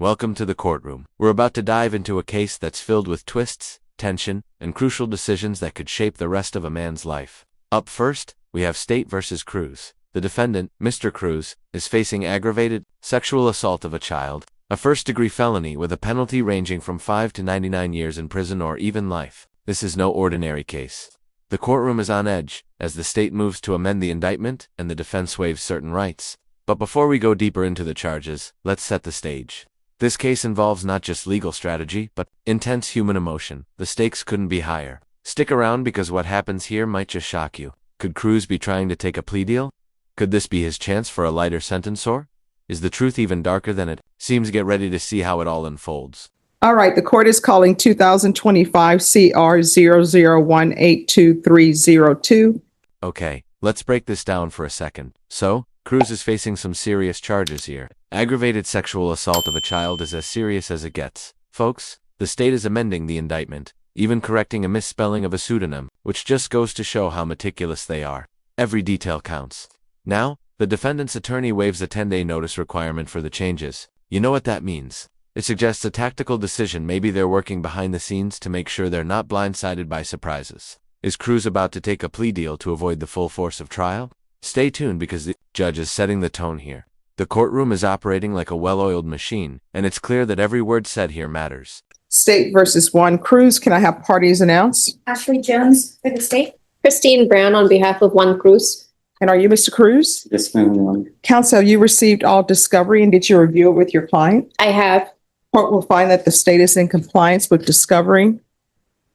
Welcome to the courtroom. We're about to dive into a case that's filled with twists, tension, and crucial decisions that could shape the rest of a man's life. Up first, we have State versus Cruz. The defendant, Mr. Cruz, is facing aggravated sexual assault of a child, a first-degree felony with a penalty ranging from 5 to 99 years in prison or even life. This is no ordinary case. The courtroom is on edge as the state moves to amend the indictment and the defense waives certain rights. But before we go deeper into the charges, let's set the stage. This case involves not just legal strategy, but intense human emotion. The stakes couldn't be higher. Stick around because what happens here might just shock you. Could Cruz be trying to take a plea deal? Could this be his chance for a lighter sentence, or is the truth even darker than it seems? Get ready to see how it all unfolds. All right, the court is calling 2025 CR 001823302. Okay, let's break this down for a second. So, Cruz is facing some serious charges here. Aggravated sexual assault of a child is as serious as it gets. Folks, the state is amending the indictment, even correcting a misspelling of a pseudonym, which just goes to show how meticulous they are. Every detail counts. Now, the defendant's attorney waives a 10-day notice requirement for the changes. You know what that means. It suggests a tactical decision. Maybe they're working behind the scenes to make sure they're not blindsided by surprises. Is Cruz about to take a plea deal to avoid the full force of trial? Stay tuned because the judge is setting the tone here. The courtroom is operating like a well-oiled machine, and it's clear that every word said here matters. State versus 1. Cruz, can I have parties announced? Ashley Jones for the state. Christine Brown on behalf of Juan Cruz. And are you Mr. Cruz? Yes, ma'am. Counsel, have you received all discovery and did you review it with your client? I have. Court will find that the state is in compliance with discovery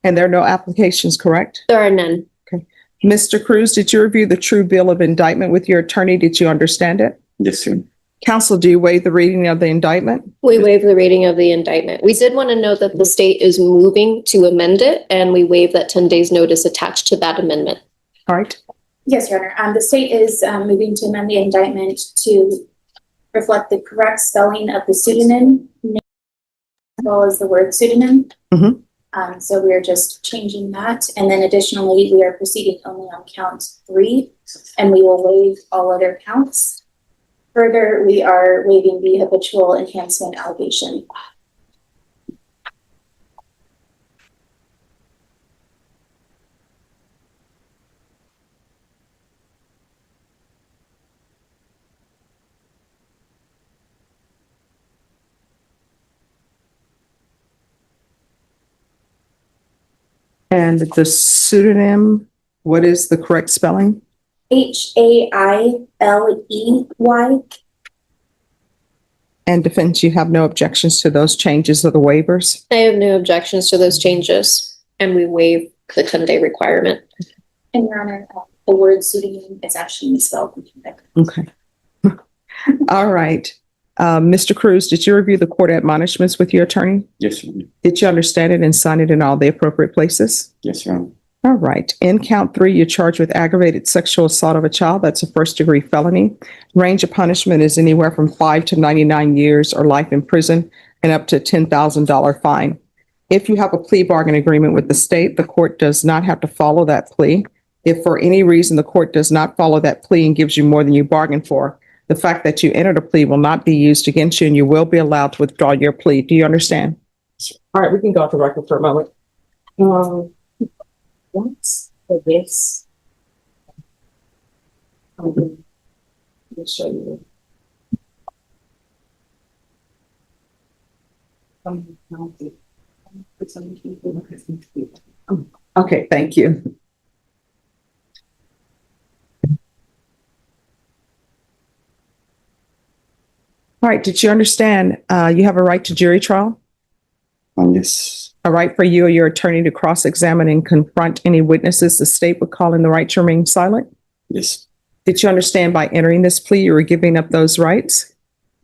and there are no applications, correct? There are none. Mr. Cruz, did you review the true bill of indictment with your attorney? Did you understand it? Yes, sir. Counsel, do you waive the reading of the indictment? We waive the reading of the indictment. We did want to note that the state is moving to amend it, and we waive that 10 days notice attached to that amendment. All right. Yes, Your Honor. The state is moving to amend the indictment to reflect the correct spelling of the pseudonym as well as the word pseudonym. Mhm. So we are just changing that. And then additionally, we are proceeding only on count 3, and we will waive all other counts. Further, we are waiving the habitual enhancement allegation. And the pseudonym, what is the correct spelling? Hailey. And defense, you have no objections to those changes or the waivers? I have no objections to those changes, and we waive the 10-day requirement. And Your Honor, the word pseudonym is actually misspelled. Okay. All right. Mr. Cruz, did you review the court admonishments with your attorney? Yes, ma'am. Did you understand it and sign it in all the appropriate places? Yes, ma'am. All right. In count 3, you're charged with aggravated sexual assault of a child. That's a first-degree felony. Range of punishment is anywhere from 5 to 99 years or life in prison and up to a $10,000 fine. If you have a plea bargain agreement with the state, the court does not have to follow that plea. If for any reason the court does not follow that plea and gives you more than you bargained for, the fact that you entered a plea will not be used against you and you will be allowed to withdraw your plea. Do you understand? All right, we can go off the record for a moment. What's for this? Let me show you. Okay, thank you. All right, did you understand you have a right to jury trial? Yes. A right for you or your attorney to cross-examine and confront any witnesses the state would call in the right to remain silent? Yes. Did you understand by entering this plea you were giving up those rights?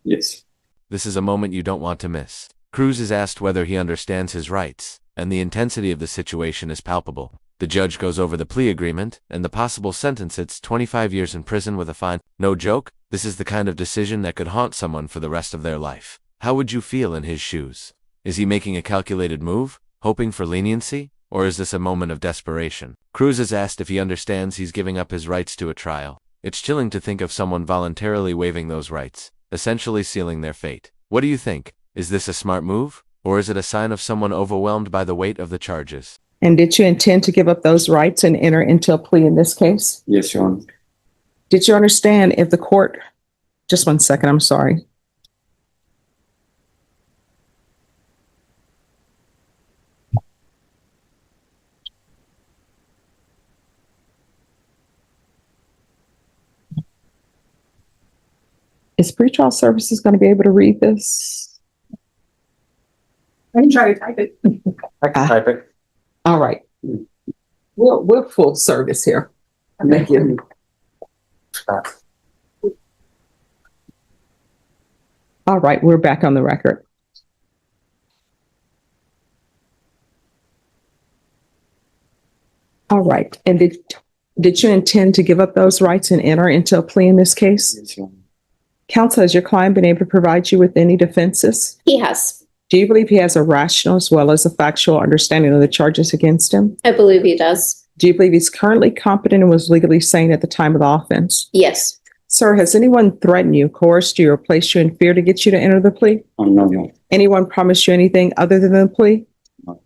Yes. This is a moment you don't want to miss. Cruz is asked whether he understands his rights, and the intensity of the situation is palpable. The judge goes over the plea agreement and the possible sentence. It's 25 years in prison with a fine. No joke, this is the kind of decision that could haunt someone for the rest of their life. How would you feel in his shoes? Is he making a calculated move, hoping for leniency, or is this a moment of desperation? Cruz is asked if he understands he's giving up his rights to a trial. It's chilling to think of someone voluntarily waiving those rights, essentially sealing their fate. What do you think? Is this a smart move, or is it a sign of someone overwhelmed by the weight of the charges? And did you intend to give up those rights and enter into a plea in this case? Yes, Your Honor. Did you understand if the court, just one second, I'm sorry. Is pretrial services going to be able to read this? I can try to type it. I can type it. All right. We're full service here. Thank you. All right, we're back on the record. All right, and did you intend to give up those rights and enter into a plea in this case? Yes, Your Honor. Counsel, has your client been able to provide you with any defenses? He has. Do you believe he has a rational as well as a factual understanding of the charges against him? I believe he does. Do you believe he's currently competent and was legally sane at the time of the offense? Yes. Sir, has anyone threatened you, coerced you, or placed you in fear to get you to enter the plea? No, Your Honor. Anyone promised you anything other than the plea? No.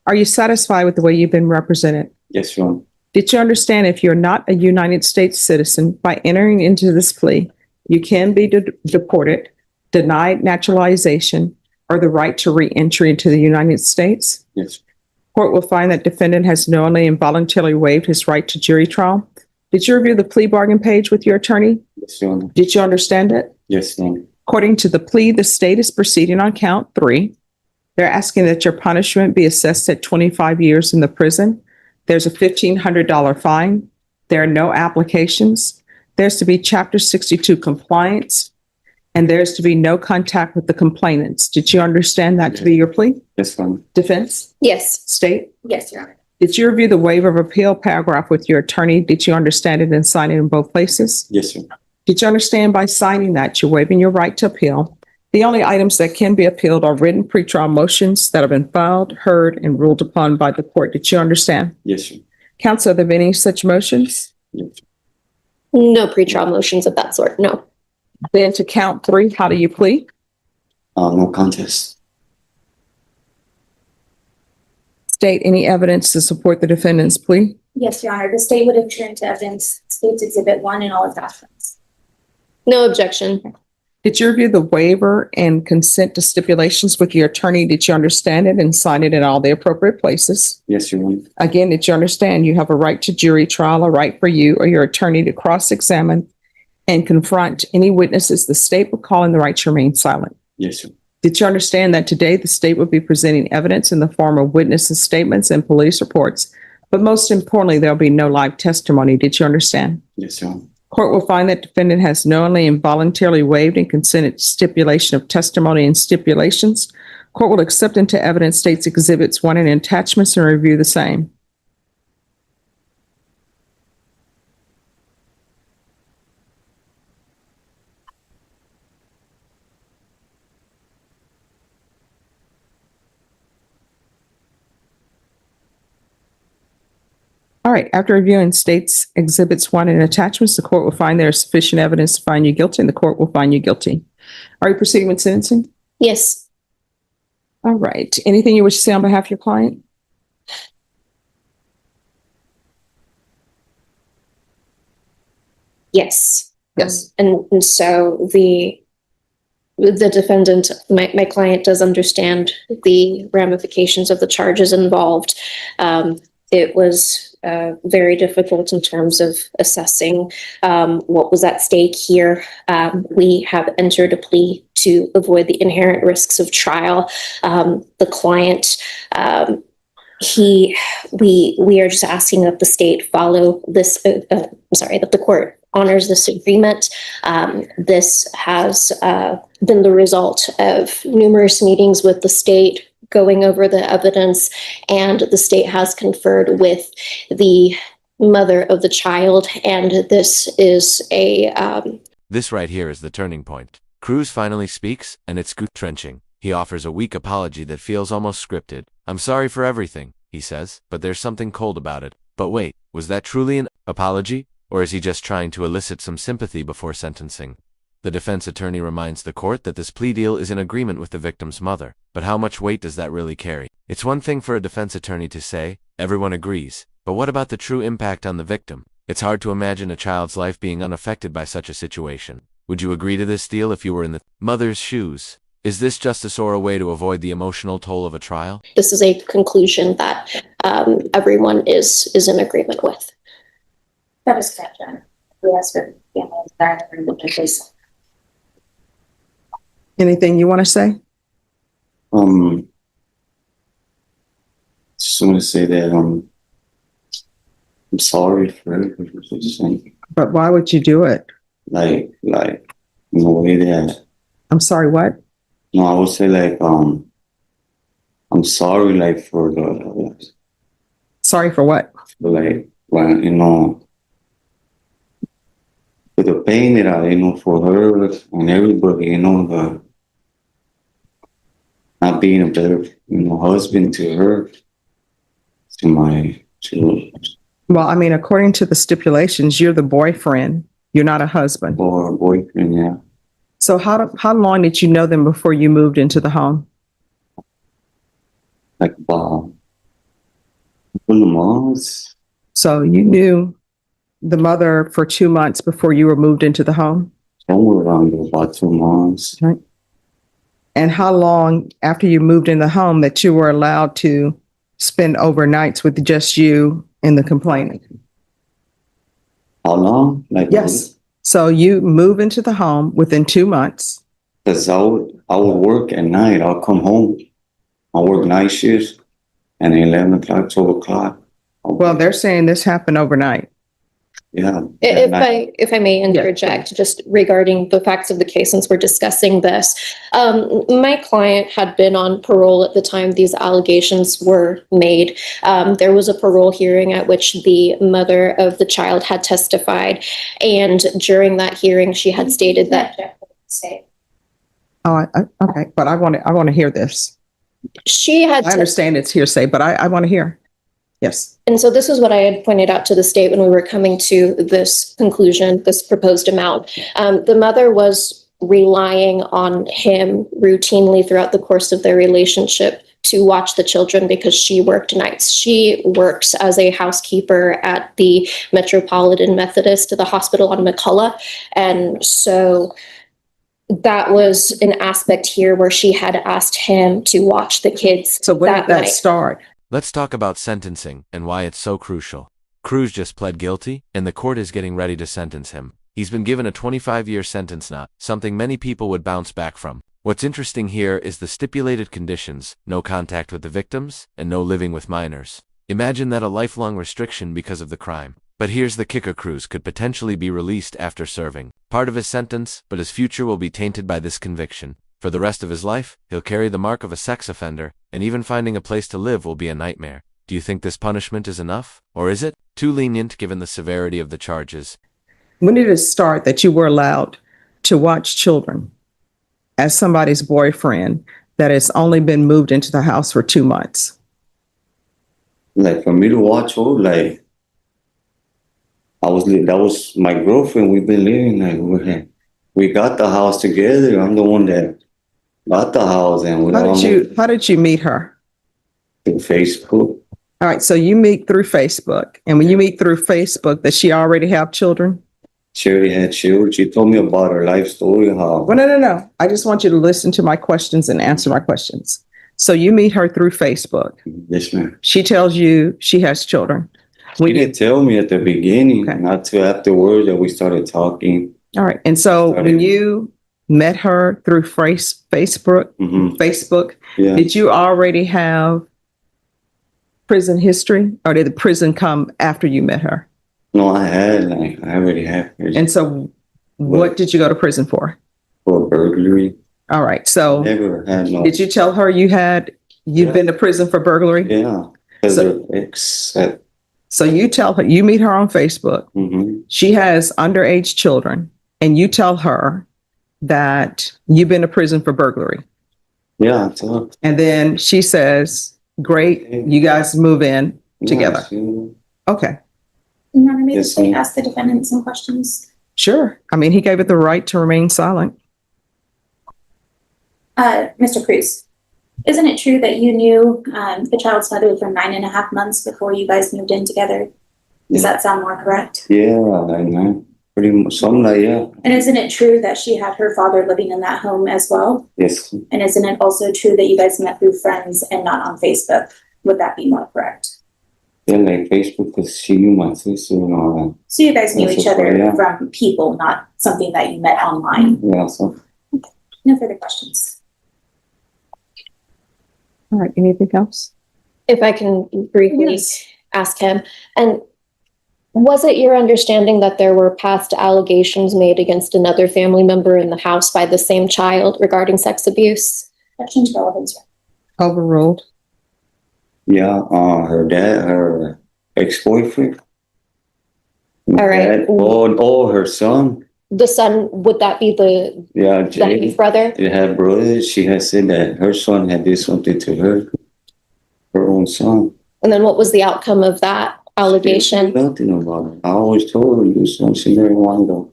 Are you satisfied with the way you've been represented? Yes, Your Honor. Did you understand if you're not a United States citizen, by entering into this plea, you can be deported, denied naturalization, or the right to re-entry into the United States? Yes. Court will find that defendant has knowingly and voluntarily waived his right to jury trial. Did you review the plea bargain page with your attorney? Yes, Your Honor. Did you understand it? Yes, Your Honor. According to the plea, the state is proceeding on count 3. They're asking that your punishment be assessed at 25 years in the prison. There's a $1,500 fine. There are no applications. There's to be Chapter 62 compliance, and there's to be no contact with the complainants. Did you understand that to be your plea? Yes, Your Honor. Defense? Yes. State? Yes, Your Honor. Did you review the waiver of appeal paragraph with your attorney? Did you understand it and sign it in both places? Yes, Your Honor. Did you understand by signing that you're waiving your right to appeal? The only items that can be appealed are written pretrial motions that have been filed, heard, and ruled upon by the court. Did you understand? Yes, Your Honor. Counsel, are there any such motions? Yes. No pretrial motions of that sort. No. Then to count 3, how do you plead? No contest. State any evidence to support the defendant's plea. Yes, Your Honor. The state would enter into evidence State's Exhibit 1 and all attachments. No objection. Did you review the waiver and consent to stipulations with your attorney? Did you understand it and sign it in all the appropriate places? Yes, Your Honor. Again, did you understand you have a right to jury trial, a right for you or your attorney to cross-examine and confront any witnesses the state will call, and the right to remain silent? Yes, Your Honor. Did you understand that today the state will be presenting evidence in the form of witnesses' statements and police reports, but most importantly, there'll be no live testimony? Did you understand? Yes, Your Honor. Court will find that defendant has knowingly and voluntarily waived and consented to stipulation of testimony and stipulations. Court will accept into evidence State's Exhibits 1 and attachments and review the same. All right, after reviewing State's Exhibits 1 and attachments, the court will find there is sufficient evidence to find you guilty, and the court will find you guilty. Are you proceeding with sentencing? Yes. All right. Anything you wish to say on behalf of your client? Yes. Yes. And so the defendant, my client does understand the ramifications of the charges involved. It was very difficult in terms of assessing what was at stake here. We have entered a plea to avoid the inherent risks of trial. The client, we are just asking that the state follow this, that the court honors this agreement. This has been the result of numerous meetings with the state, going over the evidence, and the state has conferred with the mother of the child, and this is This right here is the turning point. Cruz finally speaks, and it's gut-wrenching. He offers a weak apology that feels almost scripted. "I'm sorry for everything," he says, "but there's something cold about it." But wait, was that truly an apology? Or is he just trying to elicit some sympathy before sentencing? The defense attorney reminds the court that this plea deal is in agreement with the victim's mother. But how much weight does that really carry? It's one thing for a defense attorney to say, everyone agrees, but what about the true impact on the victim? It's hard to imagine a child's life being unaffected by such a situation. Would you agree to this deal if you were in the mother's shoes? Is this justice or a way to avoid the emotional toll of a trial? This is a conclusion that everyone is in agreement with. That is correct, John. We asked for families that are in the case. Anything you want to say? Just want to say that I'm sorry for everything. But why would you do it? Like in a way that I'm sorry, what? no, I would say like I'm sorry like for the Sorry for what? like when for the pain that I for her and everybody the not being a better husband to her, to my children Well, I mean, according to the stipulations, you're the boyfriend. You're not a husband. or boyfriend. Yeah, So how long did you know them before you moved into the home? like about a couple of months. So you knew the mother for 2 months before you were moved into the home? Somewhere around about 2 months. Right. And how long after you moved in the home that you were allowed to spend overnights with just you and the complainant? How long? Like Yes. So you move into the home within 2 months. because I would work at night. I'll come home. I work night shifts, and 11 o'clock, 12 o'clock. Well, they're saying this happened overnight. yeah. at night. If I may interject, just regarding the facts of the case, since we're discussing this, my client had been on parole at the time these allegations were made. There was a parole hearing at which the mother of the child had testified, and during that hearing, she had stated that Oh, okay. But I want to hear this. she had. I understand it's hearsay, but I want to hear. Yes. And so this is what I had pointed out to the state when we were coming to this conclusion, this proposed amount. The mother was relying on him routinely throughout the course of their relationship to watch the children because she worked nights. She works as a housekeeper at the Metropolitan Methodist, the hospital on McCullough. And so that was an aspect here where she had asked him to watch the kids. So when did that night. start? Let's talk about sentencing and why it's so crucial. Cruz just pled guilty, and the court is getting ready to sentence him. He's been given a 25-year sentence, not something many people would bounce back from. What's interesting here is the stipulated conditions: no contact with the victims and no living with minors. Imagine that a lifelong restriction because of the crime. But here's the kicker: Cruz could potentially be released after serving part of his sentence, but his future will be tainted by this conviction. For the rest of his life, he'll carry the mark of a sex offender, and even finding a place to live will be a nightmare. Do you think this punishment is enough? Or is it too lenient given the severity of the charges? When did it start that you were allowed to watch children as somebody's boyfriend that has only been moved into the house for 2 months? Like for me to watch her, like that was my girlfriend. We've been living like we got the house together. I'm the one that got the house, and How did you meet her? through Facebook. All right, so you meet through Facebook, and when you meet through Facebook, does she already have children? She already had children. She told me about her life story. How Well, no. I just want you to listen to my questions and answer my questions. So you meet her through Facebook. yes, ma'am. She tells you she has children. She didn't tell me at the beginning, Okay. not till afterwards that we started talking. All right, and so when you met her through Facebook, Yeah. did you already have prison history, or did the prison come after you met her? No, I already had her And so what did you go to prison for? for burglary. All right, so Never had no. did you tell her you'd Yeah. been to prison for burglary? Yeah. Because So- her ex said, So you tell her, you meet her on Facebook. She has underage children, and you tell her that you've been to prison for burglary. yeah, I told And then she says, great, you guys move in her. together. Yeah, Okay. Your Honor, may Yes, I ma'am. ask the defendant some questions? Sure. I mean, he gave it the right to remain silent. Mr. Cruz, isn't it true that you knew the child's mother for 9.5 months before you guys moved in together? Does that sound more correct? Yeah, I know. Pretty much, something like, yeah. And isn't it true that she had her father living in that home as well? Yes. And isn't it also true that you guys met through friends and not on Facebook? Would that be more correct? Yeah, like Facebook, because she knew my sister and all that. So you guys knew That's each just other right, yeah. from people, not something that you met online. Yeah, so. No further questions. All right. Anything else? If I can briefly Yes. ask him, and was it your understanding that there were past allegations made against another family member in the house by the same child regarding sex abuse? Question to relevance. Overruled. Yeah, her dad, her ex-boyfriend. All right. Or her son. The son, would that be the Yeah, that Jay. his brother? They had brothers. She has said that her son had did something to her own son. And then what was the outcome of that allegation? Nothing about it. I always told her you son, she never wanted to.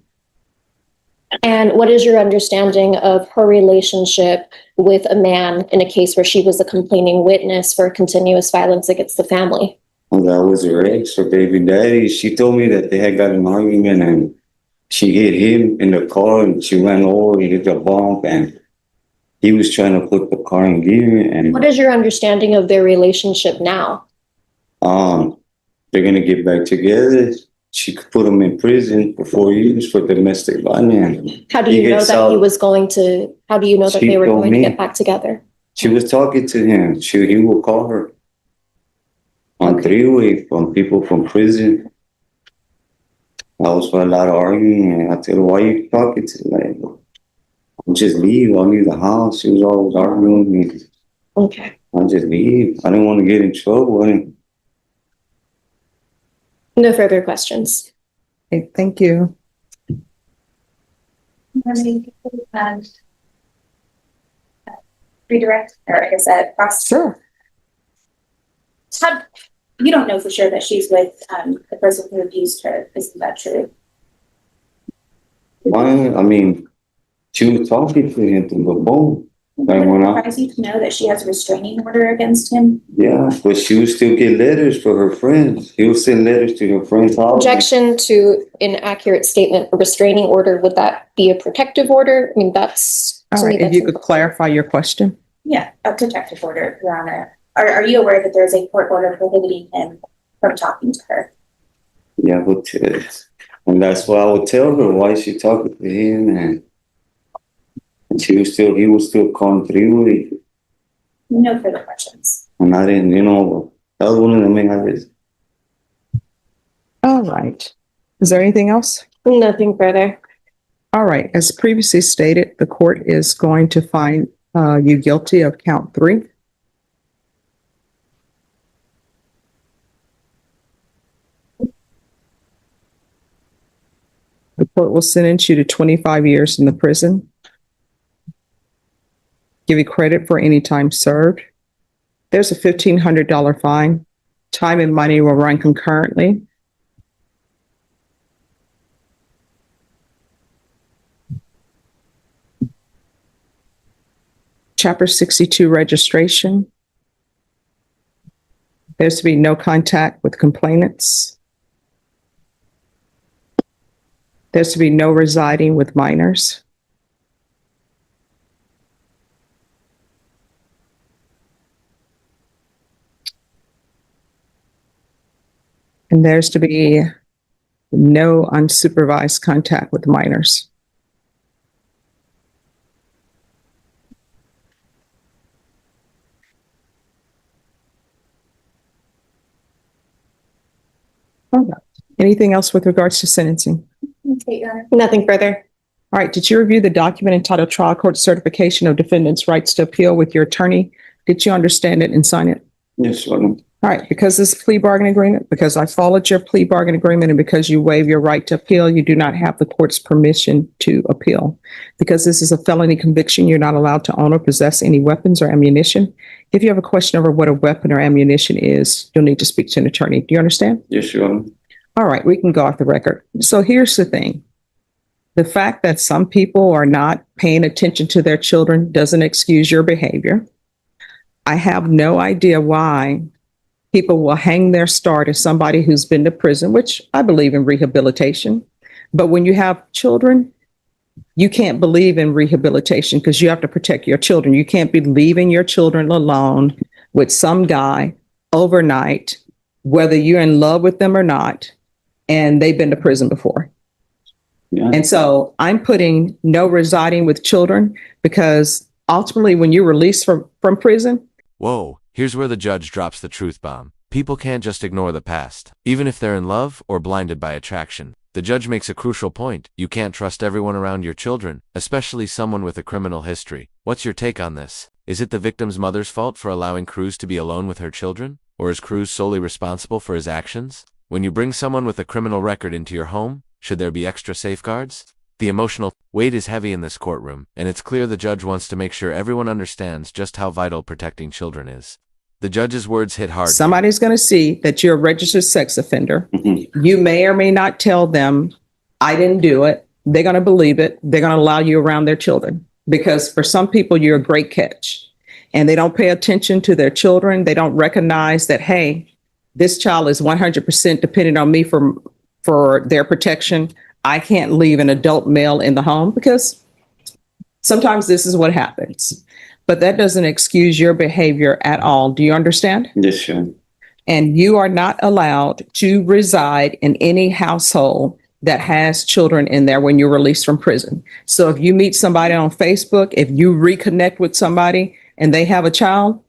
And what is your understanding of her relationship with a man in a case where she was a complaining witness for continuous violence against the family? Well, that was her ex, her baby daddy. She told me that they had got an argument and she hit him in the car and she ran over, he hit the bump and he was trying to put the car in gear and What is your understanding of their relationship now? they're gonna get back together. She could put him in prison for 4 years for domestic violence. How do He you know gets that out. he was going to, how do you know that She they were told going to me. get back together? She was talking to him. He will call her on three-way from people from prison. I was for a lot of arguing and I tell her, why you talking to me? Like, just leave. I'll leave the house. She was always arguing with me. Okay. I'll just leave. I didn't want to get in trouble. No further questions. Okay, thank you. Redirect, or I guess cross. Sure. You don't know for sure that she's with the person who abused her. Isn't that true? Why? I mean, she was talking to him to the bone. Like Would when it I, surprise you to know that she has a restraining order against him? yeah, but she would still get letters for her friends. He would send letters to her friends' house. Objection to inaccurate statement, a restraining order, would that be a protective order? I mean, that's. All to me, right. If that's you could important. clarify your question. Yeah, a protective order, Your Honor. Are you aware that there's a court order prohibiting him from talking to her? Yeah, but and that's why I would tell her why she talking to him, and he was still calling three-way, No further questions. and I didn't, that was one of the main ideas. All right. Is there anything else? Nothing further. All right. As previously stated, the court is going to find you guilty of count 3. The court will sentence you to 25 years in the prison. Give you credit for any time served. There's a $1,500 fine. Time and money will run concurrently. Chapter 62 registration. There's to be no contact with complainants. There's to be no residing with minors. And there's to be no unsupervised contact with minors. Okay. Anything else with regards to sentencing? Okay, Your Honor. Nothing further. All right. Did you review the document entitled Trial Court Certification of Defendant's Rights to Appeal with your attorney? Did you understand it and sign it? Yes, madam. All right. Because this is a plea bargain agreement, because I followed your plea bargain agreement, and because you waive your right to appeal, you do not have the court's permission to appeal. Because this is a felony conviction, you're not allowed to own or possess any weapons or ammunition. If you have a question over what a weapon or ammunition is, you'll need to speak to an attorney. Do you understand? Yes, your honor. All right, we can go off the record. So here's the thing. The fact that some people are not paying attention to their children doesn't excuse your behavior. I have no idea why people will hang their star to somebody who's been to prison, which I believe in rehabilitation. But when you have children, you can't believe in rehabilitation because you have to protect your children. You can't be leaving your children alone with some guy overnight, whether you're in love with them or not, and they've been to prison before. Yeah. And so I'm putting no residing with children because ultimately when you're released from prison. Whoa, here's where the judge drops the truth bomb. People can't just ignore the past, even if they're in love or blinded by attraction. The judge makes a crucial point. You can't trust everyone around your children, especially someone with a criminal history. What's your take on this? Is it the victim's mother's fault for allowing Cruz to be alone with her children? Or is Cruz solely responsible for his actions? When you bring someone with a criminal record into your home, should there be extra safeguards? The emotional weight is heavy in this courtroom, and it's clear the judge wants to make sure everyone understands just how vital protecting children is. The judge's words hit hard. Somebody's going to see that you're a registered sex offender. You may or may not tell them, I didn't do it. They're going to believe it. They're going to allow you around their children. Because for some people, you're a great catch. And they don't pay attention to their children. They don't recognize that, hey, this child is 100% dependent on me for their protection. I can't leave an adult male in the home because sometimes this is what happens. But that doesn't excuse your behavior at all. Do you understand? Yes, sure. And you are not allowed to reside in any household that has children in there when you're released from prison. So if you meet somebody on Facebook, if you reconnect with somebody and they have a child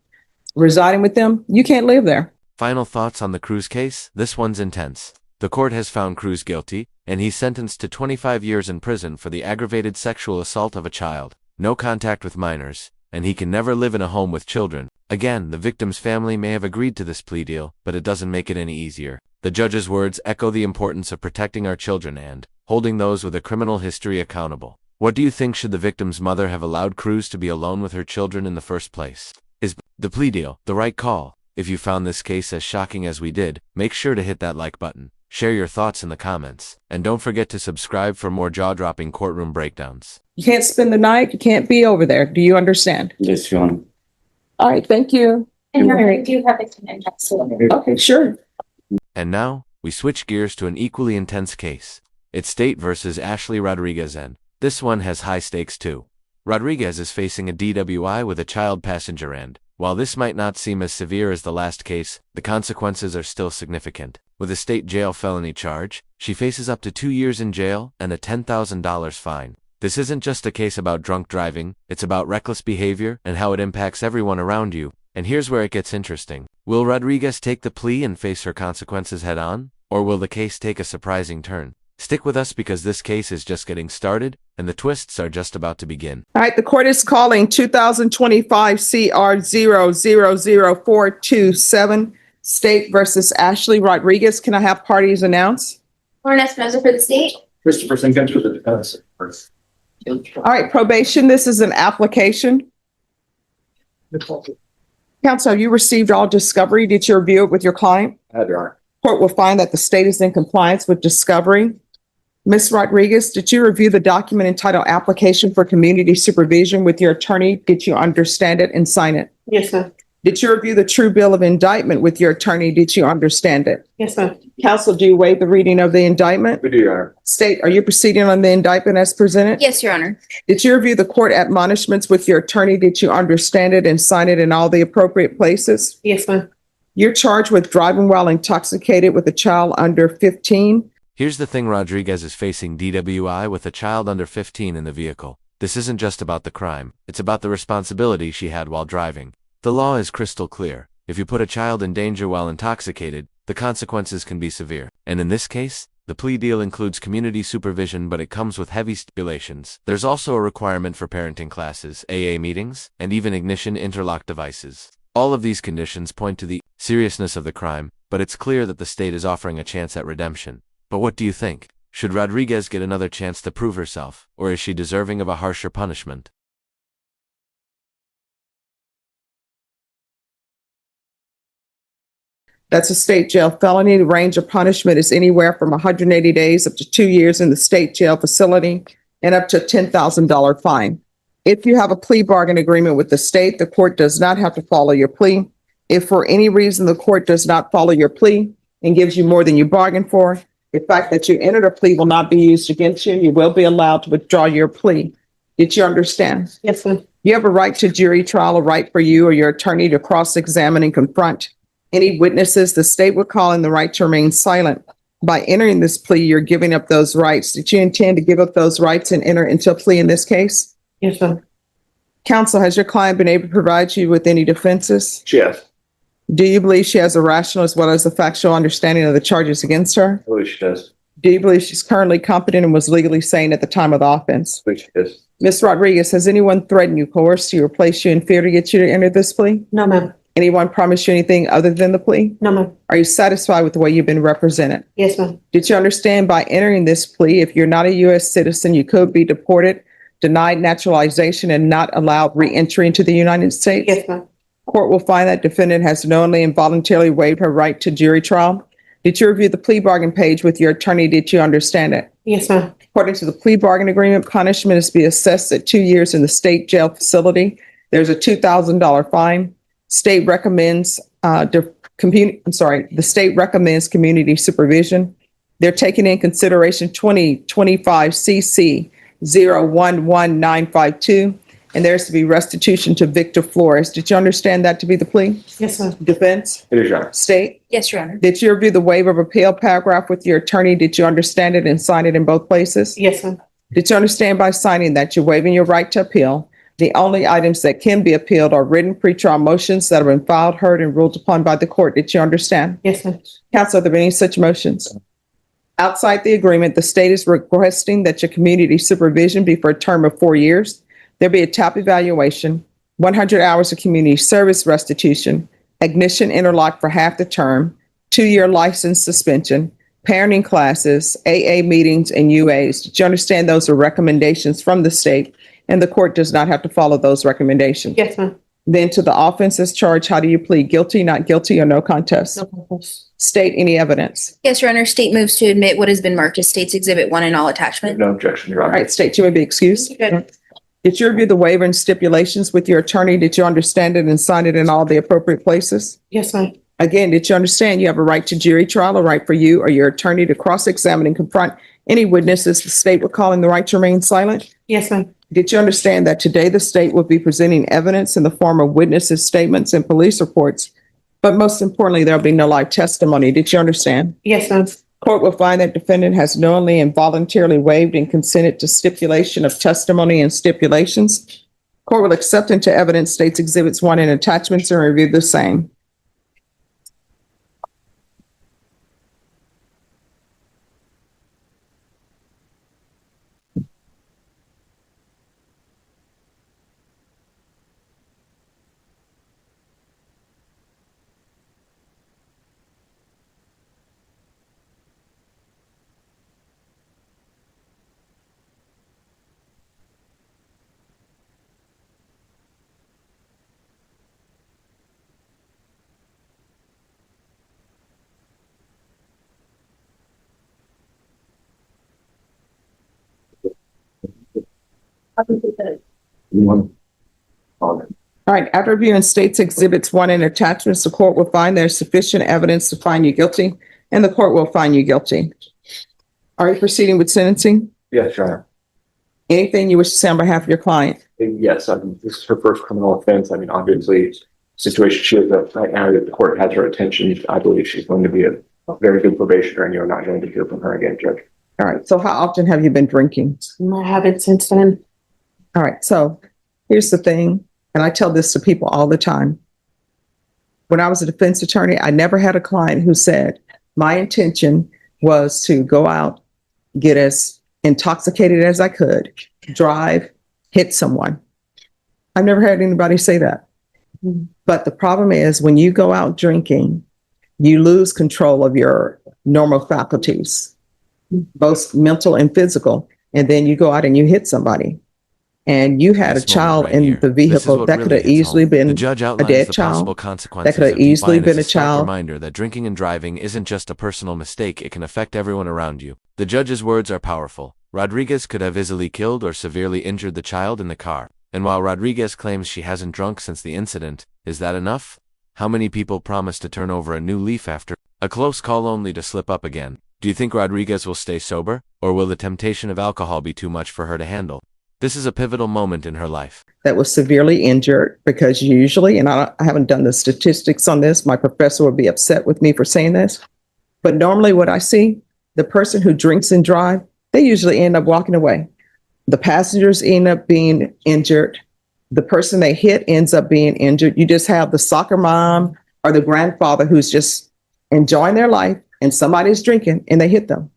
residing with them, you can't live there. Final thoughts on the Cruz case? This one's intense. The court has found Cruz guilty, and he's sentenced to 25 years in prison for the aggravated sexual assault of a child, no contact with minors, and he can never live in a home with children. Again, the victim's family may have agreed to this plea deal, but it doesn't make it any easier. The judge's words echo the importance of protecting our children and holding those with a criminal history accountable. What do you think? Should the victim's mother have allowed Cruz to be alone with her children in the first place? Is the plea deal the right call? If you found this case as shocking as we did, make sure to hit that like button. Share your thoughts in the comments. And don't forget to subscribe for more jaw-dropping courtroom breakdowns. You can't spend the night. You can't be over there. Do you understand? Yes, Your Honor. All right. Thank you. And I do have a commitment, so. Okay, sure. And now, we switch gears to an equally intense case. It's State versus Ashley Rodriguez, and this one has high stakes too. Rodriguez is facing a DWI with a child passenger, and while this might not seem as severe as the last case, the consequences are still significant. With a state jail felony charge, she faces up to 2 years in jail and a $10,000 fine. This isn't just a case about drunk driving, it's about reckless behavior and how it impacts everyone around you. And here's where it gets interesting. Will Rodriguez take the plea and face her consequences head on? Or will the case take a surprising turn? Stick with us because this case is just getting started and the twists are just about to begin. All right. The court is calling 2025 CR 000427 State versus Ashley Rodriguez. Can I have parties announced? Lauren Espinoza for the state. Christopher Sinkins for the defense. All right. Probation. This is an application. Counsel, have you received all discovery? Did you review it with your client? I have, Your Honor. Court will find that the state is in compliance with discovery. Ms. Rodriguez, did you review the document entitled Application for Community Supervision with your attorney? Did you understand it and sign it? Yes, ma'am. Did you review the true bill of indictment with your attorney? Did you understand it? Yes, ma'am. Counsel, do you waive the reading of the indictment? We do, Your Honor. State, are you proceeding on the indictment as presented? Yes, Your Honor. Did you review the court admonishments with your attorney? Did you understand it and sign it in all the appropriate places? Yes, ma'am. You're charged with driving while intoxicated with a child under 15. Here's the thing: Rodriguez is facing DWI with a child under 15 in the vehicle. This isn't just about the crime, it's about the responsibility she had while driving. The law is crystal clear. If you put a child in danger while intoxicated, the consequences can be severe. And in this case, the plea deal includes community supervision, but it comes with heavy stipulations. There's also a requirement for parenting classes, AA meetings, and even ignition interlock devices. All of these conditions point to the seriousness of the crime, but it's clear that the state is offering a chance at redemption. But what do you think? Should Rodriguez get another chance to prove herself, or is she deserving of a harsher punishment? That's a state jail felony. The range of punishment is anywhere from 180 days up to 2 years in the state jail facility and up to a $10,000 fine. If you have a plea bargain agreement with the state, the court does not have to follow your plea. If for any reason the court does not follow your plea and gives you more than you bargained for, the fact that you entered a plea will not be used against you. You will be allowed to withdraw your plea. Did you understand? Yes, ma'am. You have a right to jury trial, a right for you or your attorney to cross-examine and confront any witnesses. The state would call in the right to remain silent. By entering this plea, you're giving up those rights. Did you intend to give up those rights and enter into a plea in this case? Yes, ma'am. Counsel, has your client been able to provide you with any defenses? Yes, Do you believe she has a rational as well as a factual understanding of the charges against her? I believe she does. Do you believe she's currently competent and was legally sane at the time of the offense? I believe she does. Ms. Rodriguez, has anyone threatened you, coerced you, or placed you in fear to get you to enter this plea? No, ma'am. Anyone promised you anything other than the plea? No, ma'am. Are you satisfied with the way you've been represented? Yes, ma'am. Did you understand by entering this plea, if you're not a U.S. citizen, you could be deported, denied naturalization, and not allowed re-entry into the United States? Yes, ma'am. Court will find that defendant has knowingly and voluntarily waived her right to jury trial. Did you review the plea bargain page with your attorney? Did you understand it? Yes, ma'am. According to the plea bargain agreement, punishment is to be assessed at 2 years in the state jail facility. There's a $2,000 fine. State recommends, the state recommends community supervision. They're taking in consideration 2025 CC 011952, and there's to be restitution to Victor Flores. Did you understand that to be the plea? Yes, ma'am. Defense? It is, Your Honor. State? Yes, Your Honor. Did you review the waiver of appeal paragraph with your attorney? Did you understand it and sign it in both places? Yes, ma'am. Did you understand by signing that you're waiving your right to appeal? The only items that can be appealed are written pretrial motions that have been filed, heard, and ruled upon by the court. Did you understand? Yes, ma'am. Counsel, are there any such motions? Outside the agreement, the state is requesting that your community supervision be for a term of 4 years. There be a TAP evaluation, 100 hours of community service restitution, ignition interlock for half the term, 2-year license suspension, parenting classes, AA meetings, and UAs. Did you understand those are recommendations from the state, and the court does not have to follow those recommendations? Yes, ma'am. Then to the offenses charged, how do you plead? Guilty, not guilty, or no contest? No contest. State any evidence. Yes, Your Honor. State moves to admit what has been marked as State's Exhibit 1 in all attachment. No objection, Your All Honor. right, state, you may be excused. Good. Did you review the waiver and stipulations with your attorney? Did you understand it and sign it in all the appropriate places? Yes, ma'am. Again, did you understand you have a right to jury trial, a right for you or your attorney to cross-examine and confront any witnesses the state would call in the right to remain silent? Yes, ma'am. Did you understand that today the state will be presenting evidence in the form of witnesses' statements and police reports? But most importantly, there'll be no live testimony. Did you understand? Yes, ma'am. Court will find that defendant has knowingly and voluntarily waived and consented to stipulation of testimony and stipulations. Court will accept into evidence State's Exhibits 1 and attachments and review the same. All right, after reviewing State's Exhibits 1 and attachments, the court will find there's sufficient evidence to find you guilty, and the court will find you guilty. Are you proceeding with sentencing? Yes, Your Honor. Anything you wish to say on behalf of your client? Yes, I mean, this is her first criminal offense. I mean, obviously, situation she is at right now that the court has her attention. I believe she's going to be a very good probationer, and you're not going to hear from her again, Judge. All right, so how often have you been drinking? I haven't since then. All right, so here's the thing, and I tell this to people all the time. When I was a defense attorney, I never had a client who said, my intention was to go out, get as intoxicated as I could, drive, hit someone. I've never had anybody say that. But the problem is when you go out drinking, you lose control of your normal faculties, both mental and physical, and then you go out and you hit somebody. and you had a This moment child right in here. the This is vehicle, what that could really have hits easily home. The been judge a outlines dead the child. possible consequences That could have of deep easily line been as a stark child. reminder that drinking and driving isn't just a personal mistake, it can affect everyone around you. The judge's words are powerful. Rodriguez could have easily killed or severely injured the child in the car. And while Rodriguez claims she hasn't drunk since the incident, is that enough? How many people promise to turn over a new leaf after a close call only to slip up again? Do you think Rodriguez will stay sober, or will the temptation of alcohol be too much for her to handle? This is a pivotal moment in her life. That was severely injured, because usually, and I haven't done the statistics on this, my professor would be upset with me for saying this, but normally what I see, the person who drinks and drive, they usually end up walking away. The passengers end up being injured. The person they hit ends up being injured. You just have the soccer mom or the grandfather who's just enjoying their life, and somebody's drinking and they hit them.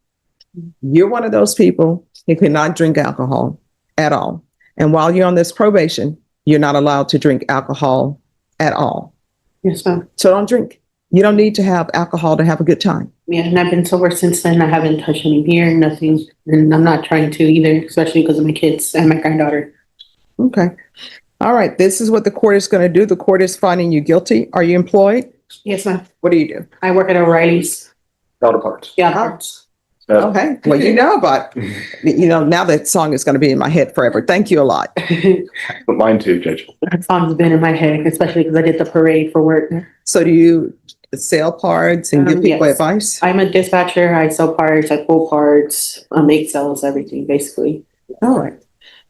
You're one of those people who cannot drink alcohol at all. And while you're on this probation, you're not allowed to drink alcohol at all. Yes, ma'am. So don't drink. You don't need to have alcohol to have a good time. Yeah, and I've been sober since then. I haven't touched any beer, nothing. And I'm not trying to either, especially because of my kids and my granddaughter. Okay. All right. This is what the court is going to do. The court is finding you guilty. Are you employed? Yes, ma'am. What do you do? I work at O'Reilly's. Auto parts. Yeah. Oh. Okay. Well, you know about, now that song is going to be in my head forever. Thank you a lot. But mine too, Judge. That song's been in my head, especially because I did the parade for work. So do you sell parts and give people Yes. advice? I'm a dispatcher. I sell parts. I pull parts. I make sales, everything, basically. All right.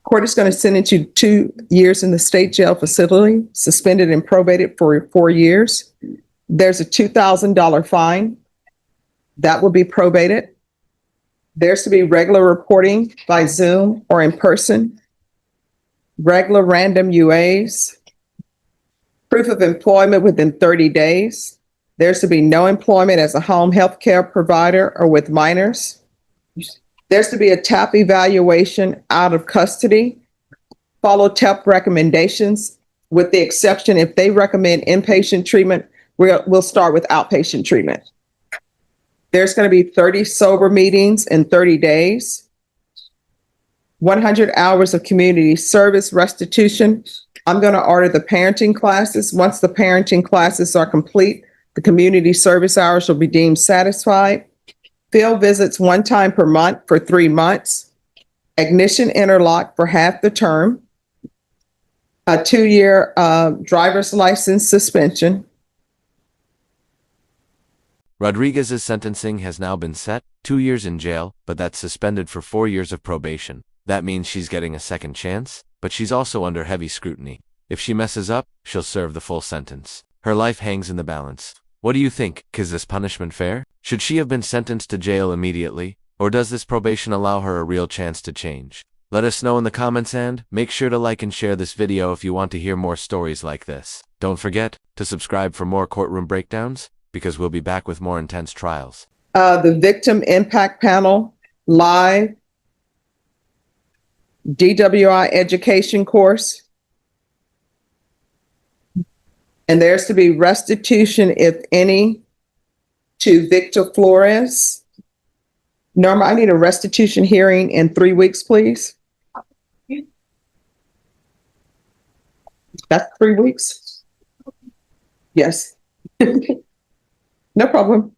Court is going to sentence you 2 years in the state jail facility, suspended and probated for 4 years. There's a $2,000 fine. That will be probated. There's to be regular reporting by Zoom or in person, regular random UAs, proof of employment within 30 days. There's to be no employment as a home health care provider or with minors. There's to be a TAP evaluation out of custody. Follow TAP recommendations, with the exception if they recommend inpatient treatment, we'll start with outpatient treatment. There's going to be 30 sober meetings in 30 days. 100 hours of community service restitution. I'm going to order the parenting classes. Once the parenting classes are complete, the community service hours will be deemed satisfied. Field visits 1 time per month for 3 months. Ignition interlock for half the term. A 2-year driver's license suspension. Rodriguez's sentencing has now been set, 2 years in jail, but that's suspended for 4 years of probation. That means she's getting a second chance, but she's also under heavy scrutiny. If she messes up, she'll serve the full sentence. Her life hangs in the balance. What do you think? Is this punishment fair? Should she have been sentenced to jail immediately, or does this probation allow her a real chance to change? Let us know in the comments, and make sure to like and share this video if you want to hear more stories like this. Don't forget to subscribe for more courtroom breakdowns, because we'll be back with more intense trials. The Victim Impact Panel live DWI education course. And there's to be restitution, if any, to Victor Flores. Norma, I need a restitution hearing in 3 weeks, please. That's 3 weeks? Yes. No problem.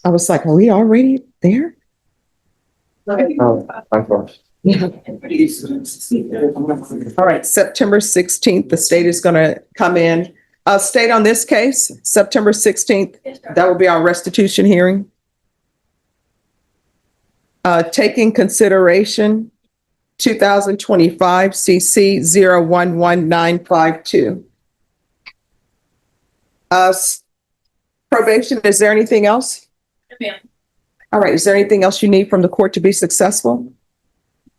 I was like, are we already there? Oh, I'm first. All right, September 16th, the state is going to come in. State on this case, September 16th, that will be our restitution hearing. Taking consideration 2025 CC 011952. Probation, is there anything else? Ma'am. All right, is there anything else you need from the court to be successful?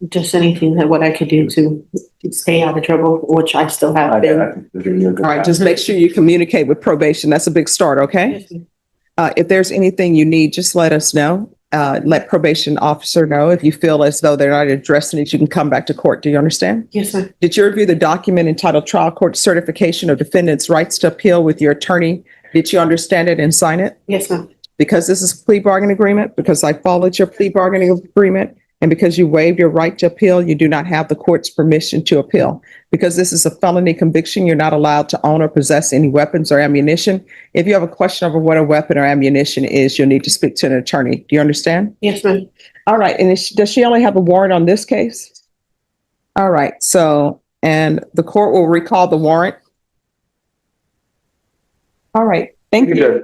Just anything that what I could do to stay out of trouble, which I still have been. All right, just make sure you communicate with probation. That's a big start, okay? If there's anything you need, just let us know. Let probation officer know. If you feel as though they're not addressing it, you can come back to court. Do you understand? Yes, ma'am. Did you review the document entitled Trial Court Certification of Defendant's Rights to Appeal with your attorney? Did you understand it and sign it? Yes, ma'am. Because this is a plea bargaining agreement, because I followed your plea bargaining agreement, And because you waived your right to appeal, you do not have the court's permission to appeal. Because this is a felony conviction, you're not allowed to own or possess any weapons or ammunition. If you have a question over what a weapon or ammunition is, you'll need to speak to an attorney. Do you understand? Yes, ma'am. All right. And does she only have a warrant on this case? All right. So, and the court will recall the warrant. All right. Thank you. Judge.